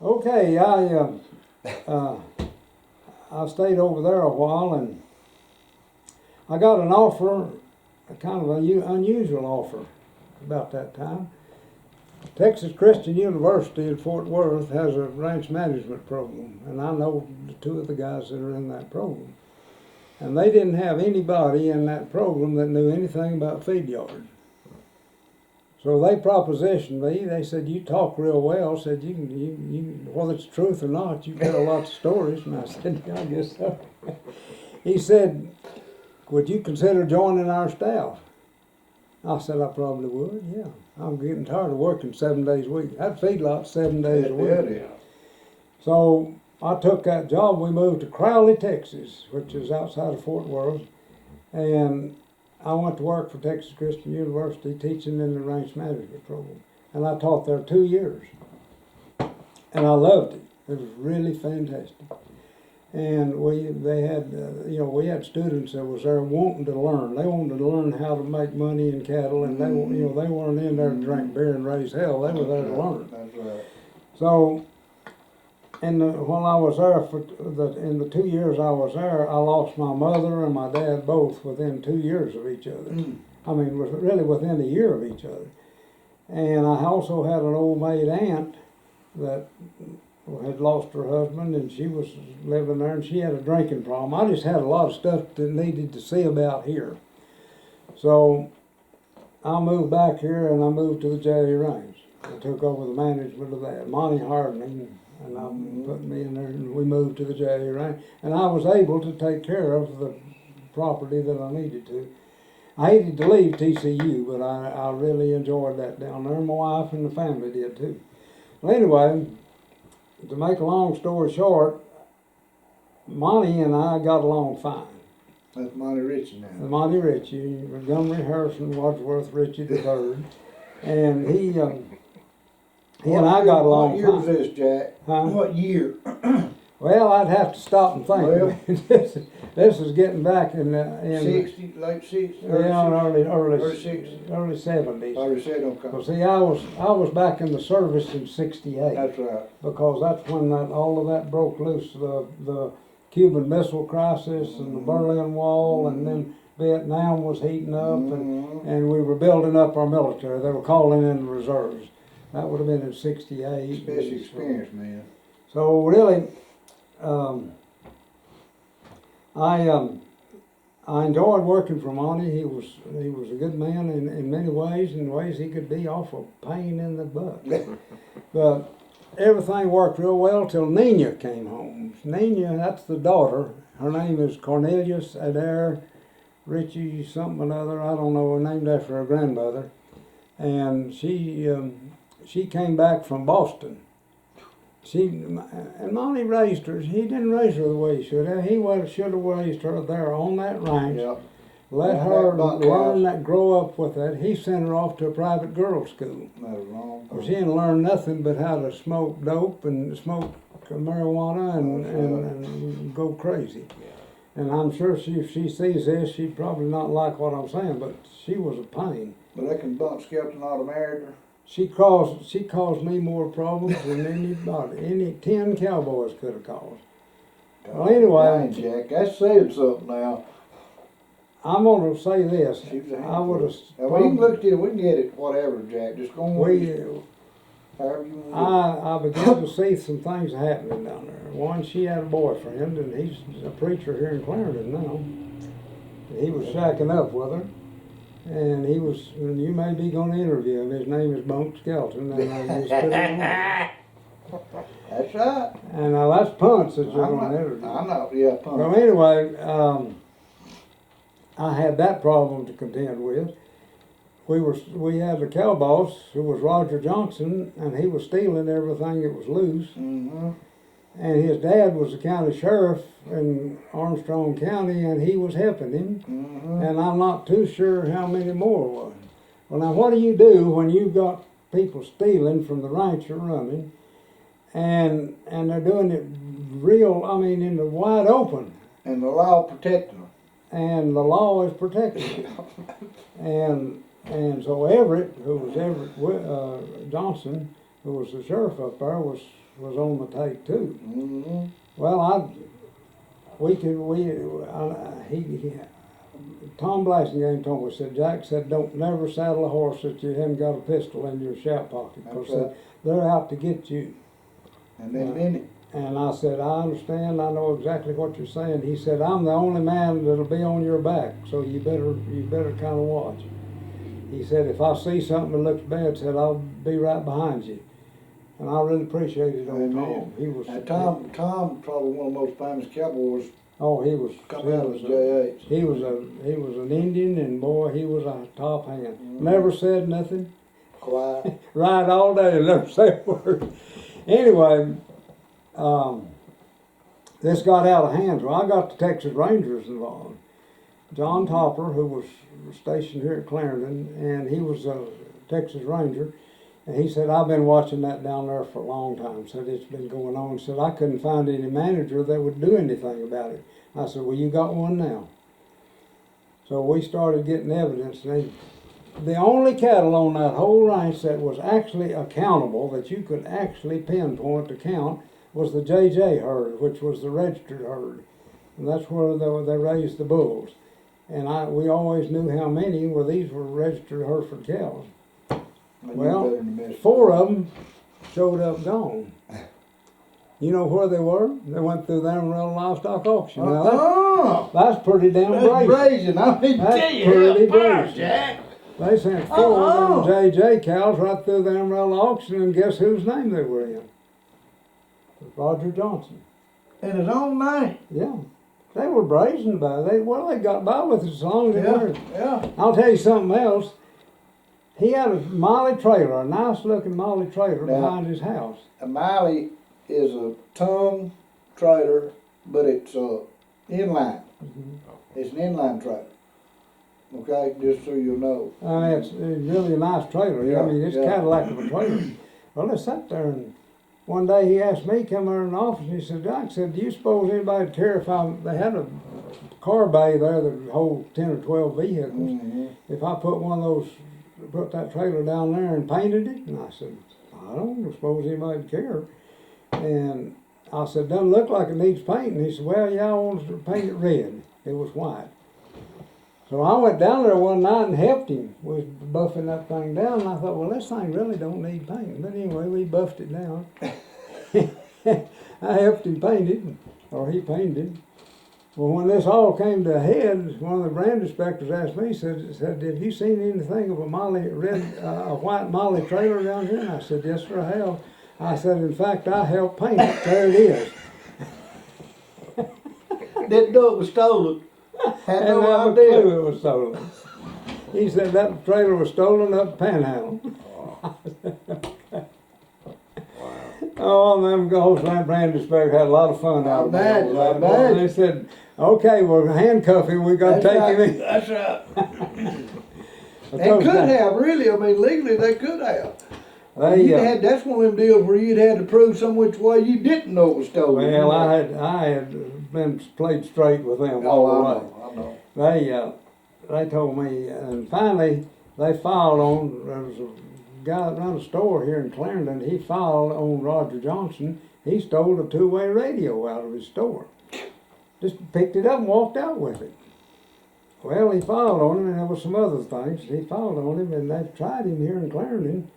Okay, uh, I stayed over there a while, and I got an offer, a kind of an unusual offer about that time. Texas Christian University in Fort Worth has a ranch management program, and I know the two of the guys that are in that program. And they didn't have anybody in that program that knew anything about feed yards. So they propositioned me. They said, "You talk real well." Said, "You, whether it's truth or not, you tell lots of stories." And I said, "Yeah, I guess so." He said, "Would you consider joining our staff?" I said, "I probably would, yeah. I'm getting tired of working 7 days a week. I'd feedlot 7 days a week." So I took that job. We moved to Crowley, Texas, which is outside of Fort Worth. And I went to work for Texas Christian University teaching in the ranch management program. And I taught there 2 years. And I loved it. It was really fantastic. And we had students that was there wanting to learn. They wanted to learn how to make money in cattle, and they weren't in there to drink beer and raise hell. They were there to learn. That's right. So, while I was there in the 2 years I was there, I lost my mother and my dad both within 2 years of each other. I mean, really within a year of each other. And I also had an old maid aunt that had lost her husband, and she was living there, and she had a drinking problem. I just had a lot of stuff that needed to see about here. So I moved back here, and I moved to the J.A. Range. I took over the management of that. Molly Hartley and I put me in there, and we moved to the J.A. Range. And I was able to take care of the property that I needed to. I hated to leave TCU, but I really enjoyed that down there. My wife and the family did too. Well, anyway, to make a long story short, Monty and I got along fine. That's Monty Ritchie now. Monty Ritchie, Montgomery Harrison Wadsworth Ritchie III, and he and I got along fine. What year fine. was this, Jack? Huh? What year? Well, I'd have to stop and think. Well, this is getting back in 60, late 60s? early 60s? early 70s. Already said okay. Well, see, I was back in the service in '68. That's right. Because that's when all of that broke loose, the Cuban Missile Crisis and the Berlin Wall, and then Vietnam was heating up, and we were building up our military. They were calling in the reserves. That would have been in '68. Special experience, man. So really, I enjoyed working for Monty. He was a good man in many ways. In ways he could be awful pain in the butt. But everything worked real well till Nina came home. Nina, that's the daughter. Her name is Cornelius Adair Ritchie something or another. I don't know. Named after her grandmother. And she came back from Boston. And Monty raised her. He didn't raise her the way he should have. He should have raised her there on that ranch. Yep. Let her learn that, grow up with that. He sent her off to a private girls' school. That was wrong. Well, she didn't learn nothing but how to smoke dope and smoke marijuana and go crazy. Yeah. And I'm sure if she sees this, she'd probably not like what I'm saying, but she was a pain. But they can bump Skelton ought to married her. She caused me more problems than any 10 cowboys could have caused. Well, anyway, Dang, Jack, that's saying something now. I'm going to say this. I would have. We can look at it. We can get it. Whatever, Jack. Just go on. However you want. I began to see some things happening down there. One, she had a boyfriend, and he's a preacher here in Clarendon now. He was shacking up with her. And you may be going to interview him. His name is Bunk Skelton. And I just put it on. That's right. And that's Punch that you're going to interview. I know, yeah, Punch. Well, anyway, I had that problem to contend with. We had the cow boss, who was Roger Johnson, and he was stealing everything that was loose. Mm-hmm. And his dad was the county sheriff in Armstrong County, and he was helping him. Mm-hmm. And I'm not too sure how many more was. Well, now, what do you do when you've got people stealing from the ranch you're running, and they're doing it in the wide open? And the law protecting them. And the law is protecting them. And so Everett, who was Everett Johnson, who was the sheriff up there, was on the tape too. Mm-hmm. Well, Tom Blasingame told me, said, Jack said, don't never saddle a horse that you haven't got a pistol in your shout pocket, because they're out to get you. And then Benny. And I said, I understand, I know exactly what you're saying. He said, I'm the only man that'll be on your back, so you better kind of watch. He said, if I see something that looks bad, said, I'll be right behind you. And I really appreciated old Tom. He was. And Tom, probably one of the most famous cowboys. Oh, he was. Coming out of his J.H. He was an Indian, and boy, he was a top hand. Never said nothing. Quiet. Right all day and never said a word. Anyway, this got out of hand. Well, I got the Texas Rangers involved. John Topper, who was stationed here at Clarendon, and he was a Texas Ranger. And he said, I've been watching that down there for a long time. Said, it's been going on. Said, I couldn't find any manager that would do anything about it. I said, well, you got one now. So we started getting evidence. And the only cattle on that whole ranch that was actually accountable, that you could actually pinpoint to count, was the JJ herd, which was the registered herd. And that's where they raised the bulls. And we always knew how many these were registered Hereford cows. Well, 4 of them showed up gone. You know where they were? They went through the Amarillo Livestock Auction. Now that's pretty damn brazen. I mean, that's pretty brazen. Jack. They sent 4 of them JJ cows right through the Amarillo Auction, and guess whose name they were in? Roger Johnson. In his own name? Yeah. They were brazen about it. They got by with it as long as they were. Yeah. I'll tell you something else. He had a Molly trailer, a nice-looking Molly trailer behind his house. A Molly is a tongue trailer, but it's inline. Mm-hmm. It's an inline trailer. Okay, just so you know. It's really a nice trailer. Yeah, I mean, it's Cadillac of a trailer. Well, they sat there, and one day he asked me, come over in the office, and he said, Jack, do you suppose anybody would care if they had a car bay there that would hold 10 or 12 vehicles? Mm-hmm. If I put that trailer down there and painted it? And I said, I don't suppose anybody would care. And I said, doesn't look like it needs painting. He said, well, yeah, I wanted to paint it red. It was white. So I went down there one night and helped him with buffing that thing down. And I thought, well, this thing really don't need painting. But anyway, we buffed it down. I helped him paint it, or he painted it. Well, when this all came to a head, one of the brand inspectors asked me, said, have you seen anything of a white Molly trailer down here? And I said, yes, sir, I have. I said, in fact, I helped paint it. There it is. Didn't know it was stolen. Had no idea it was stolen. He said that trailer was stolen up Panhandle. Oh, them ghost brand inspectors had a lot of fun out there. They said, okay, we'll handcuff him, we got to take him in. That's right. They could have, really. I mean, legally they could have. That's one of them deals where you'd had to prove some which way you didn't know it was stolen. Well, I had been played straight with them all the way. I know. They told me, and finally they filed on. There was a guy that ran a store here in Clarendon. He filed on Roger Johnson. He stole a 2-way radio out of his store. Just picked it up and walked out with it. Well, he filed on him, and there was some other things. He filed on him, and they tried him here in Clarendon.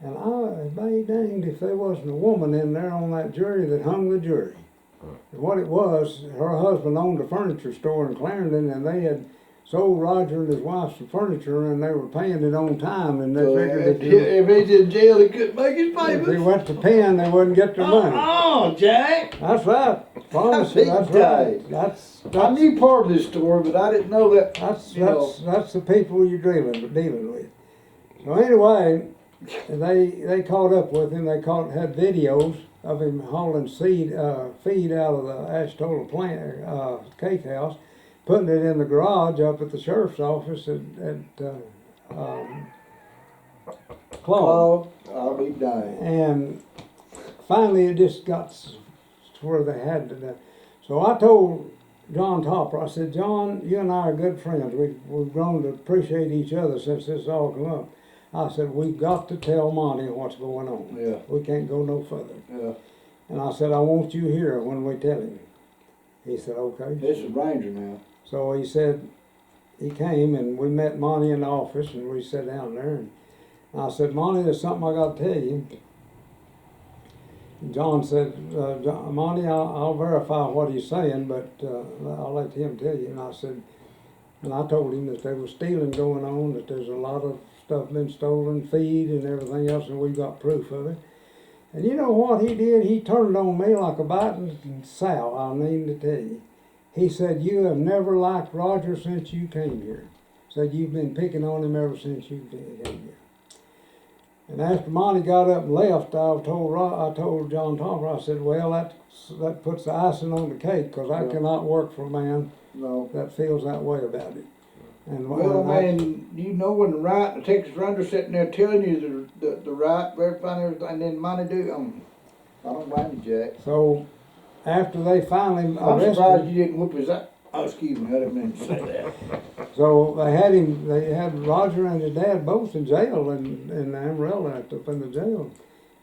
And I be danged if there wasn't a woman in there on that jury that hung the jury. And what it was, her husband owned a furniture store in Clarendon, and they had sold Roger and his wife some furniture, and they were paying it on time, and they figured if he's in jail, he couldn't make his payments. If he went to pen, they wouldn't get their money. Oh, Jack! That's right. Promise you, that's right. That's I knew part of this story, but I didn't know that. That's the people you're dealing with. So anyway, they caught up with him. They had videos of him hauling feed out of the Ashtola plant cake house, putting it in the garage up at the sheriff's office at Claude. I'll be dying. And finally, it just got to where they had to. So I told John Topper, I said, John, you and I are good friends. We've grown to appreciate each other since this all come up. I said, we've got to tell Monty what's going on. Yeah. We can't go no further. Yeah. And I said, I want you here when we tell him. He said, okay. This is Ranger now. So he said, he came and we met Monty in the office and we sat down there and I said, Monty, there's something I got to tell you. John said, Monty, I'll verify what he's saying, but I'll let him tell you. And I said, and I told him that there was stealing going on, that there's a lot of stuff been stolen, feed and everything else, and we got proof of it. And you know what he did? He turned on me like a biting sow, I mean to tell you. He said, you have never liked Roger since you came here. Said you've been picking on him ever since you came here. And after Monty got up and left, I told John Topper, I said, well, that puts the icing on the cake, because I cannot work for a man that feels that way about it. And well, man, you know when the Texas Ranger's sitting there telling you the right, verifying everything, and then Monty do, I don't blame you, Jack. So, after they finally I'm arrested surprised you didn't whoop his ass. Oh, excuse me, I didn't mean to say that. So they had Roger and his dad both in jail in the Amarillo Act up in the jail.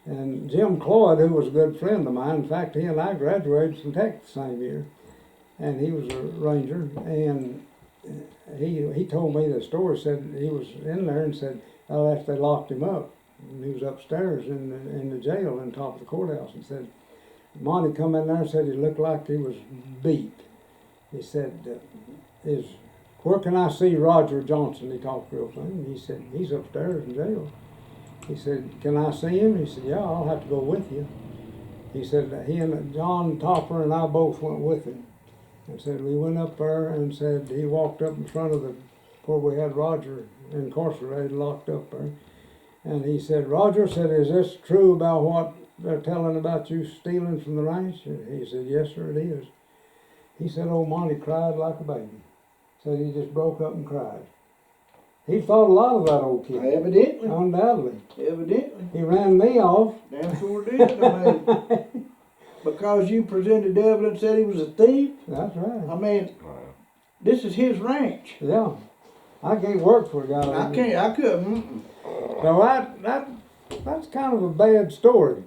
And Jim Cloyd, who was a good friend of mine, in fact, he and I graduated from Tech the same year. And he was a ranger, and he told me the story, said he was in there and said, after they locked him up, and he was upstairs in the jail on top of the courthouse, and said, Monty come in there and said he looked like he was beat. He said, where can I see Roger Johnson? He talked real funny. He said, he's upstairs in jail. He said, can I see him? He said, yeah, I'll have to go with you. He said, he and John Topper and I both went with him. And said, we went up there and said, he walked up in front of where we had Roger incarcerated, locked up there. And he said, Roger, said, is this true about what they're telling about you stealing from the ranch? And he said, yes, sir, it is. He said, old Monty cried like a baby. Said he just broke up and cried. He thought a lot of that old kid. Evidently. Undoubtedly. Evidently. He ran me off. Damn sure did. I mean, because you presented evidence that he was a thief. That's right. I mean, this is his ranch. Yeah. I can't work for a guy like that. I couldn't. So that's kind of a bad story.